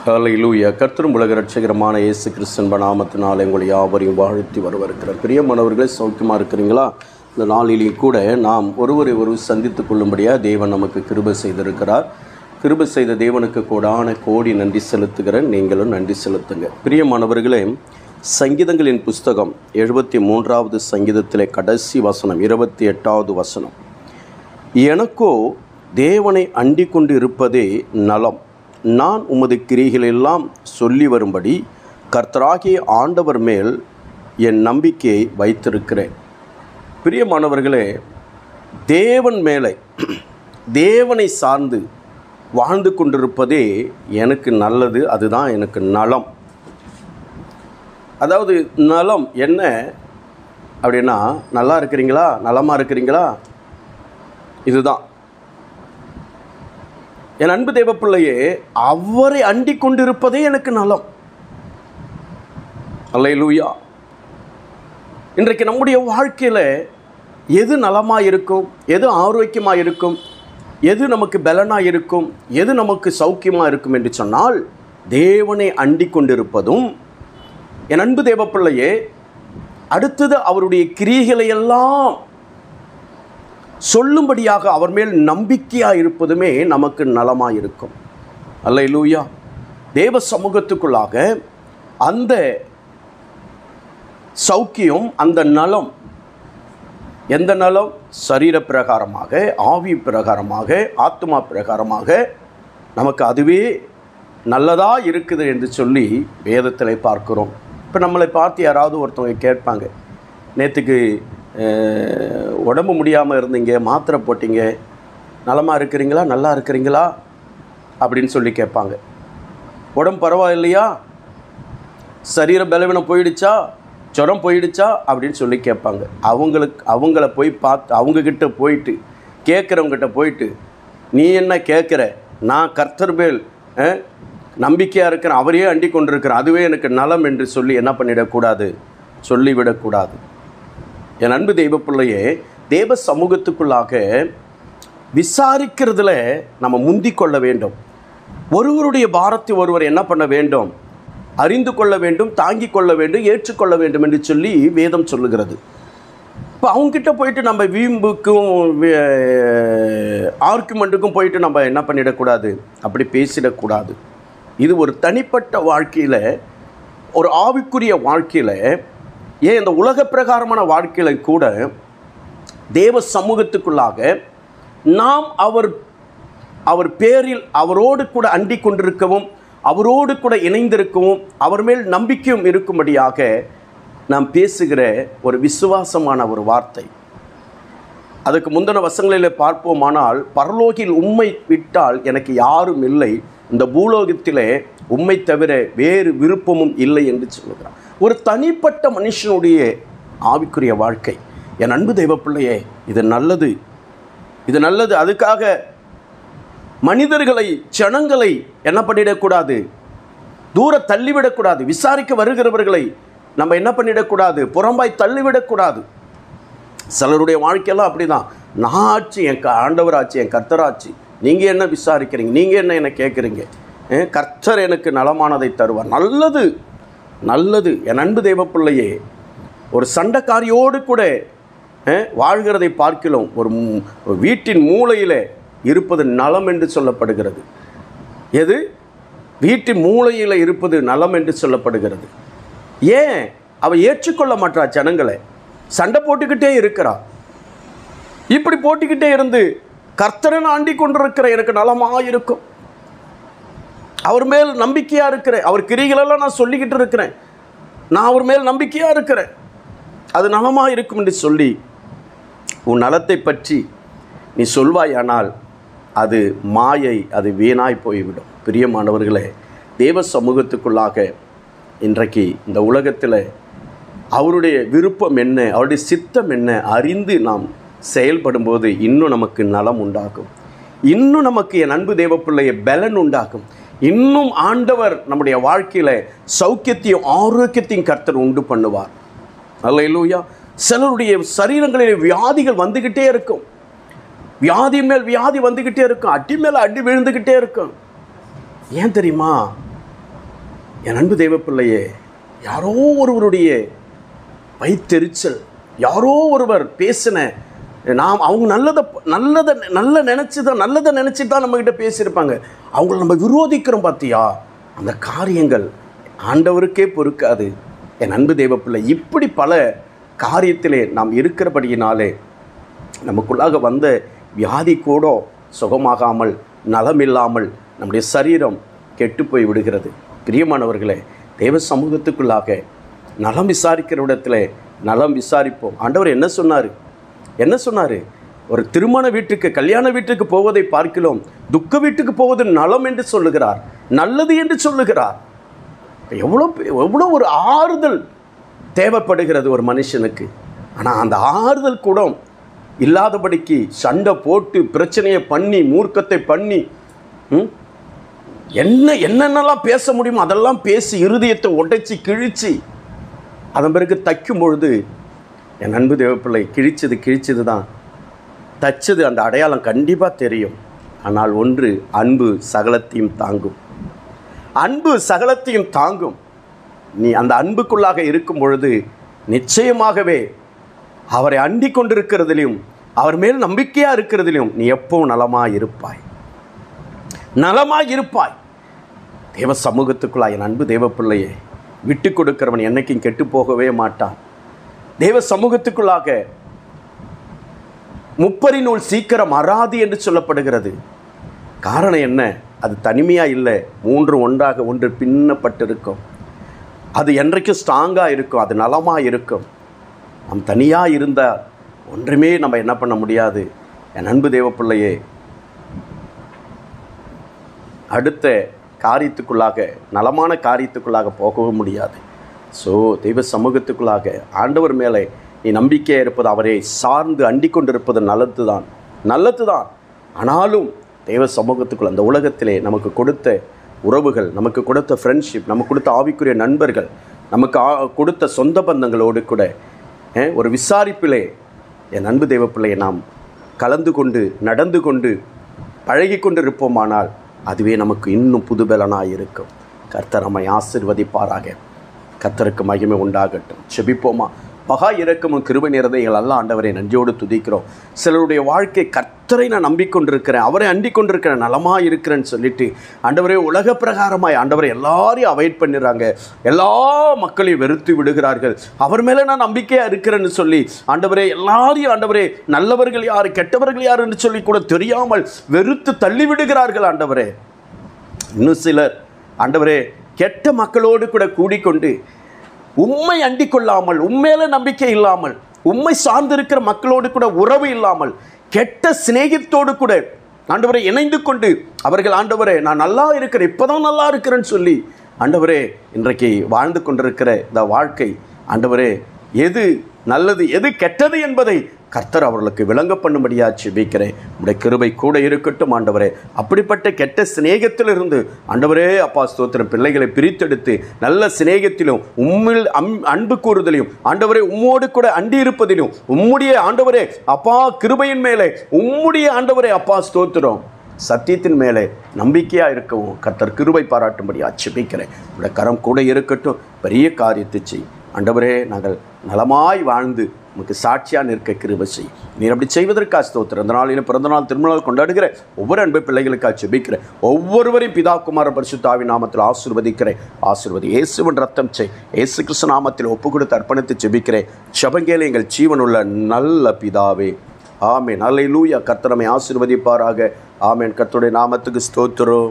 ஹல்லேலூயா. கர்த்தரும் உலக இரட்சகருமான இயேசு கிறிஸ்துவின் நாமத்தினாலே உங்களை யாவரையும் வாழ்த்தி வரவேற்கிறேன். பிரியமானவர்களே, சௌக்கியமாக இருக்கிறீங்களா? இந்த நாளிலேயும் கூட நாம் ஒருவரை சந்தித்துக் கொள்ளும்படியாக தேவன் நமக்கு கிருபை செய்திருக்கிறார். கிருபை செய்த தேவனுக்கு கோடி நன்றி செலுத்துகிறேன். நீங்களும் நன்றி செலுத்துங்க. பிரியமானவர்களே, சங்கீதங்களின் புஸ்தகம் 73வது சங்கீதத்திலே கடைசி வசனம் 28வது வசனம், எனக்கோ தேவனை அண்டிக் கொண்டு இருப்பதே நலம், நான் உமது கிரியைகளெல்லாம் சொல்லி வரும்படி கர்த்தராகிய ஆண்டவர் மேல் என் நம்பிக்கையை வைத்திருக்கிறேன். பிரியமானவர்களே, தேவன் மேலே தேவனை சார்ந்து வாழ்ந்து கொண்டிருப்பதே எனக்கு நல்லது, அதுதான் எனக்கு நலம். அதாவது நலம் என்ன அப்படின்னா, நல்லா இருக்கிறீங்களா, நலமாக இருக்கிறீங்களா, இதுதான். என் அன்பு தேவ பிள்ளையே, அவரை அண்டிக் கொண்டிருப்பதே எனக்கு நலம். அல்லேலூயா. இன்றைக்கு நம்முடைய வாழ்க்கையில் எது நலமாக இருக்கும், எது ஆரோக்கியமாக இருக்கும், எது நமக்கு பலனாக இருக்கும், எது நமக்கு சௌக்கியமாக இருக்கும் என்று சொன்னால், தேவனை அண்டிக் கொண்டிருப்பதும், என் அன்பு தேவ பிள்ளையே, அடுத்தது அவருடைய கிரியைகளையெல்லாம் சொல்லும்படியாக அவர் மேல் நம்பிக்கையாக இருப்பதுமே நமக்கு நலமாக இருக்கும். அல்லேலூயா. தேவ சமூகத்துக்குள்ளாக அந்த சௌக்கியம், அந்த நலம், எந்த நலம்? சரீர பிரகாரமாக, ஆவி பிரகாரமாக, ஆத்மா பிரகாரமாக நமக்கு அதுவே நல்லதாக இருக்குது என்று சொல்லி வேதத்தில் பார்க்கிறோம். இப்போ நம்மளை பார்த்து யாராவது ஒருத்தவங்க கேட்பாங்க, நேற்றுக்கு உடம்பு முடியாமல் இருந்தீங்க, மாத்திரை போட்டிங்க, நலமாக இருக்கிறீங்களா, நல்லா இருக்கிறீங்களா அப்படின்னு சொல்லி கேட்பாங்க. உடம்பு பரவாயில்லையா, சரீர பலவீனம் போயிடுச்சா, ஜுரம் போயிடுச்சா அப்படின்னு சொல்லி கேட்பாங்க. அவங்கள போய் பார்த்து, அவங்கக்கிட்ட போயிட்டு, கேட்குறவங்ககிட்ட போயிட்டு, நீ என்ன கேட்குற, நான் கர்த்தர் மேல் நம்பிக்கையாக இருக்கிறேன், அவரையே அண்டிக் கொண்டிருக்கிறேன், அதுவே எனக்கு நலம் என்று சொல்லி என்ன பண்ணிடக்கூடாது, சொல்லிவிடக்கூடாது. என் அன்பு தெய்வ பிள்ளையே, தேவ சமூகத்துக்குள்ளாக விசாரிக்கிறதுல நம்ம முந்திக் கொள்ள வேண்டும். ஒருவருடைய பாரத்தை ஒருவர் என்ன பண்ண வேண்டும், அறிந்து கொள்ள வேண்டும், தாங்கிக் கொள்ள வேண்டும், ஏற்றுக்கொள்ள வேண்டும் என்று சொல்லி வேதம் சொல்லுகிறது. இப்போ அவங்ககிட்ட போயிட்டு நம்ம வீம்புக்கும் ஆர்குமெண்ட்டுக்கும் போயிட்டு நம்ம என்ன பண்ணிடக்கூடாது, அப்படி பேசிடக்கூடாது. இது ஒரு தனிப்பட்ட வாழ்க்கையில், ஒரு ஆவிக்குரிய வாழ்க்கையில், ஏன் இந்த உலக பிரகாரமான வாழ்க்கையில கூட தேவ சமூகத்துக்குள்ளாக நாம் அவர் பேரில் அவரோடு கூட அண்டிக் கொண்டிருக்கவும், அவரோடு கூட இணைந்திருக்கவும், அவர் மேல் நம்பிக்கையும் இருக்கும்படியாக நாம் பேசுகிற ஒரு விசுவாசமான ஒரு வார்த்தை. அதுக்கு முந்தின வசங்களில் பார்ப்போமானால், பரலோகில் உம்மை விட்டால் எனக்கு யாரும் இல்லை, இந்த பூலோகத்திலே உம்மை தவிர வேறு விருப்பமும் இல்லை என்று சொல்லுகிறார். ஒரு தனிப்பட்ட மனுஷனுடைய ஆவிக்குரிய வாழ்க்கை. என் அன்பு தெய்வ பிள்ளையே, இது நல்லது, இது நல்லது. அதுக்காக மனிதர்களை, ஜனங்களை என்ன பண்ணிடக்கூடாது, தூர தள்ளிவிடக்கூடாது. விசாரிக்க வருகிறவர்களை நம்ம என்ன பண்ணிடக்கூடாது, புறம்பாய் தள்ளிவிடக்கூடாது. சிலருடைய வாழ்க்கையெல்லாம் அப்படி தான். நான் ஆச்சு, என் ஆண்டவராச்சு, என் கர்த்தராச்சு, நீங்கள் என்ன விசாரிக்கிறீங்க, நீங்கள் என்ன கேட்குறீங்க, கர்த்தர் எனக்கு நலமானதை தருவார். நல்லது, நல்லது. என் அன்பு தெய்வ பிள்ளையே, ஒரு சண்டைக்காரியோடு கூட வாழ்கிறதை பார்க்கலாம், ஒரு வீட்டின் மூலையில் இருப்பது நலம் என்று சொல்லப்படுகிறது. எது? வீட்டின் மூலையில் இருப்பது நலம் என்று சொல்லப்படுகிறது. ஏன் அவள் ஏற்றுக்கொள்ள மாட்டா? ஜனங்களை சண்டை போட்டுக்கிட்டே இருக்கிறா. இப்படி போட்டுக்கிட்டே இருந்து கர்த்தரை ஆண்டிக் கொண்டிருக்கிற எனக்கு நலமாக இருக்கும், அவர் மேல் நம்பிக்கையாக இருக்கிறேன், அவர் கிரிகளெல்லாம் நான் சொல்லிக்கிட்டு இருக்கிறேன், நான் அவர் மேல் நம்பிக்கையாக இருக்கிறேன், அது நலமாக இருக்கும் என்று சொல்லி உன் நலத்தை பற்றி நீ சொல்வாயானால் அது மாயை, அது வீணாய் போய்விடும். பிரியமானவர்களே, தேவ சமூகத்துக்குள்ளாக இன்றைக்கு இந்த உலகத்தில் அவருடைய விருப்பம் என்ன, அவருடைய சித்தம் என்ன அறிந்து நாம் செயல்படும்போது இன்னும் நமக்கு நலம் உண்டாகும், இன்னும் நமக்கு என் அன்பு தேவ பிள்ளைய பலன் உண்டாகும், இன்னும் ஆண்டவர் நம்முடைய வாழ்க்கையில் சௌக்கியத்தையும் ஆரோக்கியத்தையும் கர்த்தர் உண்டு பண்ணுவார். அல்லேலூயா. சிலருடைய சரீரங்களில் வியாதிகள் வந்துக்கிட்டே இருக்கும், வியாதி மேல் வியாதி வந்துக்கிட்டே இருக்கும், அடி மேலே அடி விழுந்துக்கிட்டே இருக்கும். ஏன் தெரியுமா? என் அன்பு தேவ பிள்ளையே, யாரோ ஒருவருடைய வயிற்றெரிச்சல், யாரோ ஒருவர் பேசின அவங்க நல்லதை நினச்சி தான் நம்மக்கிட்ட பேசியிருப்பாங்க. அவங்கள நம்ம விரோதிக்கிறோம் பார்த்தியா, அந்த காரியங்கள் ஆண்டவருக்கே பொறுக்காது. என் அன்பு தேவ பிள்ளை, இப்படி பல காரியத்திலே நாம் இருக்கிறபடியினாலே நமக்குள்ளாக வந்த வியாதி கூட சுகமாகாமல், நலமில்லாமல் நம்முடைய சரீரம் கெட்டு போய் விடுகிறது. பிரியமானவர்களே, தேவ சமூகத்துக்குள்ளாக நலம் விசாரிக்கிற இடத்துல நலம் விசாரிப்போம். ஆண்டவர் என்ன சொன்னார்? ஒரு திருமண வீட்டுக்கு, கல்யாண வீட்டுக்கு போவதை பார்க்கிறோம், துக்க வீட்டுக்கு போவது நலம் என்று சொல்லுகிறார், நல்லது என்று சொல்லுகிறார். எவ்வளோ ஒரு ஆறுதல் தேவைப்படுகிறது ஒரு மனுஷனுக்கு. ஆனால் அந்த ஆறுதல் கூட இல்லாதபடிக்கு சண்டை போட்டு, பிரச்சனையை பண்ணி, மூர்க்கத்தை பண்ணி, என்னென்னலாம் பேச முடியுமோ அதெல்லாம் பேசி இருதயத்தை உடைச்சி கிழிச்சு அதன் பிறகு தைக்கும் பொழுது, என் அன்பு தேவப்பிள்ளை, கிழிச்சது தான், தச்சது அந்த அடையாளம் கண்டிப்பாக தெரியும். ஆனால் ஒன்று, அன்பு சகலத்தையும் தாங்கும். அன்பு சகலத்தையும் தாங்கும். நீ அந்த அன்புக்குள்ளாக இருக்கும் பொழுது நிச்சயமாகவே அவரை அண்டிக் கொண்டிருக்கிறதிலும், அவர் மேல் நம்பிக்கையாக இருக்கிறதிலும் நீ எப்பவும் நலமாய் இருப்பாய். தேவ சமூகத்துக்குள்ளாய் என் அன்பு தேவ பிள்ளையே, விட்டு கொடுக்கிறவன் என்னைக்கும் கெட்டு போகவே மாட்டான். தேவ சமூகத்துக்குள்ளாக முப்பரி நூல் சீக்கிரம் அறாது என்று சொல்லப்படுகிறது. காரணம் என்ன? அது தனிமையாக இல்லை, 3 ஒன்றாக ஒன்று பின்னப்பட்டிருக்கும். அது என்றைக்கும் ஸ்ட்ராங்காக இருக்கும், அது நலமாக இருக்கும். நம் தனியாக இருந்தால் ஒன்றுமே நம்ம என்ன பண்ண முடியாது. என் அன்பு தேவ பிள்ளையே, அடுத்த காரியத்துக்குள்ளாக, நலமான காரியத்துக்குள்ளாக போகவும் முடியாது. ஸோ தெய்வ சமூகத்துக்குள்ளாக ஆண்டவர் மேலே நீ நம்பிக்கையாக இருப்பது, அவரை சார்ந்து அண்டிக் கொண்டிருப்பது நல்லது தான். ஆனாலும் தெய்வ சமூகத்துக்குள்ள, அந்த உலகத்திலே நமக்கு கொடுத்த உறவுகள், நமக்கு கொடுத்த ஃப்ரெண்ட்ஷிப், நமக்கு கொடுத்த ஆவிக்குரிய நண்பர்கள், நமக்கு கொடுத்த சொந்த பந்தங்களோடு கூட ஒரு விசாரிப்பிலே என் அன்பு தெய்வ பிள்ளையை நாம் கலந்து கொண்டு, நடந்து கொண்டு, பழகி கொண்டு இருப்போமானால் அதுவே நமக்கு இன்னும் புதுபலனாக இருக்கும். கர்த்தர் நம்மை ஆசீர்வதிப்பாராக. கர்த்தருக்கு மகிமை உண்டாகட்டும். செபிப்போமா? மகா இரக்கமும் கிருபை நிறைந்தவைகள் அல்ல ஆண்டவரை நன்றியோடு துதிக்கிறோம். சிலருடைய வாழ்க்கை, கர்த்தரை நான் நம்பிக்கொண்டிருக்கிறேன், அவரை அண்டிக் கொண்டிருக்கிறேன், நலமாக இருக்கிறேன்னு சொல்லிட்டு ஆண்டவரே உலக பிரகாரமாய் ஆண்டவரை எல்லாரையும் அவாய்ட் பண்ணிடுறாங்க, எல்லா மக்களையும் வெறுத்து விடுகிறார்கள். அவர் மேலே நான் நம்பிக்கையாக இருக்கிறேன்னு சொல்லி ஆண்டவரே எல்லாரையும், ஆண்டவரே நல்லவர்கள் யார் கெட்டவர்கள் யார் என்று சொல்லி கூட தெரியாமல் வெறுத்து தள்ளிவிடுகிறார்கள். ஆண்டவரே, இன்னும் சிலர் ஆண்டவரே கெட்ட மக்களோடு கூட கூடிக்கொண்டு உம்மை அண்டிக் கொள்ளாமல், உண்மையில நம்பிக்கை இல்லாமல், உம்மை சார்ந்திருக்கிற மக்களோடு கூட உறவு இல்லாமல், கெட்ட சிநேகித்தோடு கூட ஆண்டவரை இணைந்து கொண்டு அவர்கள் ஆண்டவரே நான் நல்லா இருக்கிறேன், இப்போதான் நல்லா இருக்கிறேன்னு சொல்லி ஆண்டவரே இன்றைக்கு வாழ்ந்து கொண்டிருக்கிற இந்த வாழ்க்கை, ஆண்டவரே எது நல்லது எது கெட்டது என்பதை கர்த்தர் அவர்களுக்கு விளங்க பண்ணும்படியாக ஜெபிக்கிறேன். உடைய கிருபை கூட இருக்கட்டும் ஆண்டவரே. அப்படிப்பட்ட கெட்ட சிநேகத்திலிருந்து ஆண்டவரே அப்பா ஸ்தோத்திரம், பிள்ளைகளை பிரித்தெடுத்து நல்ல சிநேகத்திலும் உம்மில் அன்பு கூறுதலையும் ஆண்டவரே உம்மோடு கூட அண்டி இருப்பதிலும் உம்முடைய ஆண்டவரே அப்பா கிருபையின் மேலே உம்முடைய ஆண்டவரே அப்பா ஸ்தோத்திரம் சத்தியத்தின் மேலே நம்பிக்கையாக இருக்கவும் கர்த்தர் கிருபை பாராட்டும்படியாக ஜெபிக்கிறேன். உடைய கரம் கூட இருக்கட்டும். பெரிய காரியத்தை செய் ஆண்டவரே. நாங்கள் நலமாய் வாழ்ந்து உமக்கு சாட்சியாக நிற்க கிருபை செய். நீர் அப்படி செய்வதற்காக ஸ்தோத்திரம். இந்த நாளில் பிறந்தநாள் திருமணம் கொண்டாடுகிற ஒவ்வொரு அன்பு பிள்ளைகளுக்காக ஜெபிக்கிறேன். ஒவ்வொருவரையும் பிதா குமார பரிசுத்த ஆவியின் நாமத்தில் ஆசீர்வதிக்கிறேன். ஆசீர்வதி. இயேசுவின் ரத்தம் செய். இயேசு கிறிஸ்து நாமத்தில் ஒப்பு கொடுத்து அர்ப்பணித்து ஜெபிக்கிறேன். ஜெபங்கேல எங்கள் ஜீவனுள்ள நல்ல பிதாவே, ஆமென். அல்லேலூயா. கர்த்தர் நம்மை ஆசீர்வதிப்பாராக. ஆமென். கர்த்தருடைய நாமத்துக்கு ஸ்தோத்திரம்.